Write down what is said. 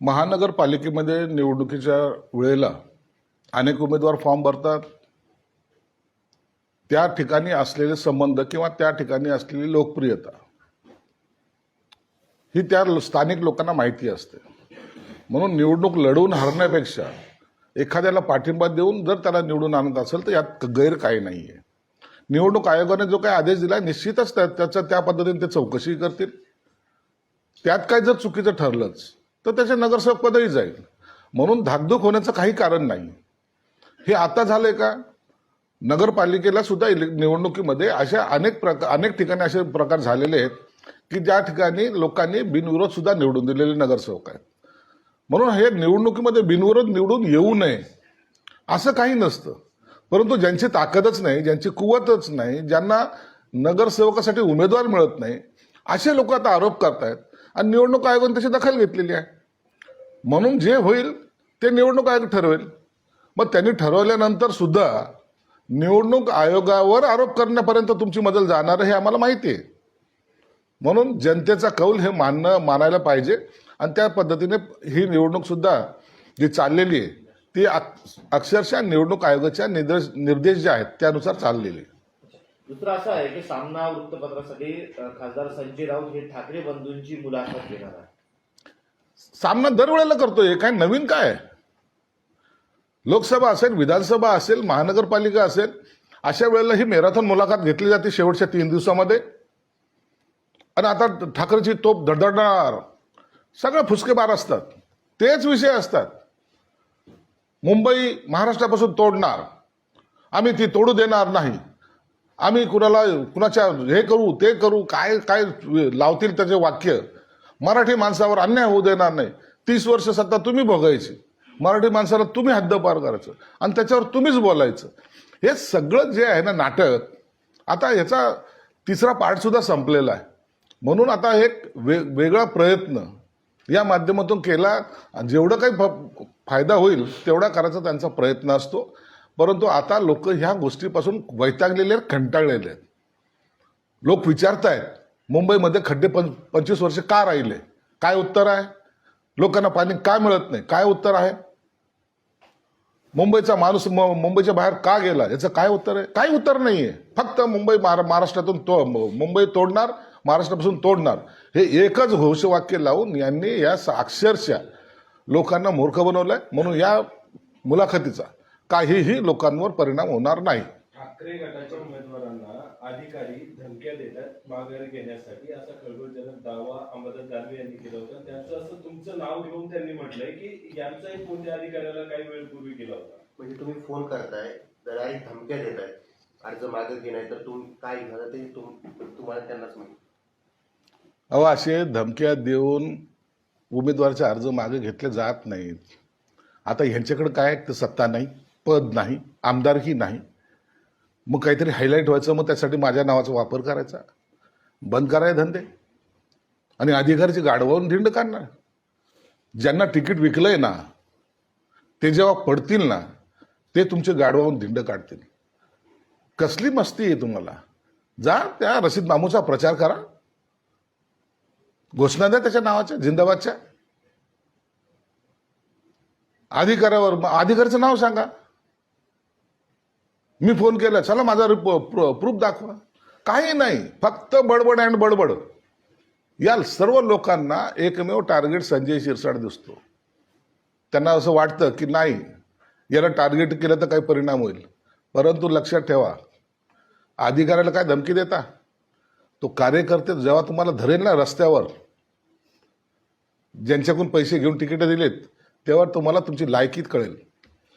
महानगरपालिकेमध्ये निवडणुकीच्या वेळेला अनेक उमेदवार फॉर्म भरतात. त्या ठिकाणी असलेले संबंध किंवा त्या ठिकाणी असलेली लोकप्रियता ही त्या स्थानिक लोकांना माहिती असते. म्हणून निवडणूक लढवून हरण्यापेक्षा एखाद्याला पाठिंबा देऊन जर त्याला निवडून आणत असेल तर यात गैर काही नाहीये. निवडणूक आयोगाने जो काही आदेश दिला निश्चितच त्याच्या त्या पद्धतीने ते चौकशी करतील. त्यात काय जर चुकीचं ठरलंच तर त्याचे नगरसेवक पदही जाईल. म्हणून धाकधूक होण्याचं काही कारण नाही. हे आता झालंय का? नगरपालिकेला सुद्धा निवडणुकीमध्ये अशा अनेक ठिकाणी असे प्रकार झालेले आहेत की ज्या ठिकाणी लोकांनी बिनविरोध सुद्धा निवडून दिलेले नगरसेवक आहेत. म्हणून हे निवडणुकीमध्ये बिनविरोध निवडून येऊ नये असं काही नसतं. परंतु ज्यांची ताकदच नाही, ज्यांची कुवतच नाही, ज्यांना नगरसेवकासाठी उमेदवार मिळत नाही, असे लोक आता आरोप करतायत आणि निवडणूक आयोगाने त्याची दखल घेतलेली आहे. म्हणून जे होईल ते निवडणूक आयोग ठरवेल. मग त्यांनी ठरवल्यानंतर सुद्धा निवडणूक आयोगावर आरोप करण्यापर्यंत तुमची मजल जाणार हे आम्हाला माहिती आहे. म्हणून जनतेचा कौल हे मानायला पाहिजे आणि त्या पद्धतीने ही निवडणूक सुद्धा जी चाललेली आहे ती अक्षरशः निवडणूक आयोगाच्या निर्देश जे आहेत त्यानुसार चाललेली आहे. दुसरं असं आहे की सामना वृत्तपत्रासाठी खासदार संजय राऊत हे ठाकरे बंधूंची मुलाखत घेणार आहे. सामना दरवेळेला करतोय, काय नवीन काय आहे? लोकसभा असेल, विधानसभा असेल, महानगरपालिका असेल, अशा वेळेला ही मॅरेथॉन मुलाखत घेतली जाते शेवटच्या 3 दिवसामध्ये. आणि आता ठाकरेची तोप धडधडणार, सगळे फुसकेबार असतात, तेच विषय असतात. मुंबई महाराष्ट्रापासून तोडणार, आम्ही ती तोडू देणार नाही, आम्ही कुणाच्या हे करू ते करू, काय काय लावतील त्याचे वाक्य. मराठी माणसावर अन्याय होऊ देणार नाही, 30 वर्ष सत्ता तुम्ही भोगायची, मराठी माणसाला तुम्ही हद्दपार करायचं आणि त्याच्यावर तुम्हीच बोलायचं. हे सगळं जे आहे ना नाटक, आता याचा 3रा पार्ट सुद्धा संपलेला आहे. म्हणून आता एक वेगळा प्रयत्न या माध्यमातून केला. जेवढं काही फायदा होईल तेवढा करायचा त्यांचा प्रयत्न असतो. परंतु आता लोक ह्या गोष्टीपासून वैतागलेले आहेत, कंटाळलेले आहेत. लोक विचारतायत मुंबईमध्ये खड्डे 25 वर्ष का राहिले? काय उत्तर आहे? लोकांना पाणी का मिळत नाही? काय उत्तर आहे? मुंबईचा माणूस मुंबईच्या बाहेर का गेला याचं काय उत्तर आहे? काही उत्तर नाहीये. फक्त मुंबई महाराष्ट्रातून मुंबई तोडणार, महाराष्ट्रापासून तोडणार, हे एकच घोषवाक्य लावून यांनी या अक्षरशः लोकांना मूर्ख बनवलंय. म्हणून या मुलाखतीचा काहीही लोकांवर परिणाम होणार नाही. ठाकरे गटाच्या उमेदवारांना अधिकारी धमक्या देतात माघारी घेण्यासाठी, असा खळबळजनक दावा अंबादास दानवे यांनी केला होता. त्याचं असं तुमचं नाव घेऊन त्यांनी म्हटलंय की यांचाही फोन त्या अधिकाऱ्याला काही वेळ पूर्वी केला होता. म्हणजे तुम्ही फोन करताय, डायरेक्ट धमक्या देताय, अर्ज मागे घेणार तर तुम्ही काय घ्या ते तुम्हाला त्यांनाच माहिती. अहो, असे धमक्या देऊन उमेदवाराचे अर्ज मागे घेतले जात नाहीत. आता ह्यांच्याकडे काय तर सत्ता नाही, पद नाही, आमदारकी नाही, मग काहीतरी हायलाईट व्हायचं, मग त्यासाठी माझ्या नावाचा वापर करायचा. बंद कराय धंदे आणि अधिकाऱ्याची गाडवावून धिंड काढणार. ज्यांना तिकीट विकलंय ना ते जेव्हा पडतील ना ते तुमचे गाडवावून धिंड काढतील. कसली मस्ती आहे तुम्हाला? जा त्या रशीद मामूचा प्रचार करा, घोषणा द्या त्याच्या नावाच्या, जिंदाबादच्या. अधिकाऱ्याचं नाव सांगा, मी फोन केला, चला माझा प्रूफ दाखवा. काही नाही, फक्त बडबड अँड बडबड. या सर्व लोकांना एकमेव टार्गेट संजय शिरसाट दिसतो. त्यांना असं वाटतं की नाही याला टार्गेट केलं तर काही परिणाम होईल. परंतु लक्षात ठेवा, अधिकाऱ्याला काय धमकी देता? तो कार्यकर्ते जेव्हा तुम्हाला धरेल ना रस्त्यावर, ज्यांच्याकडून पैसे घेऊन तिकीट दिलेत, तेव्हा तुम्हाला तुमची लायकीत कळेल.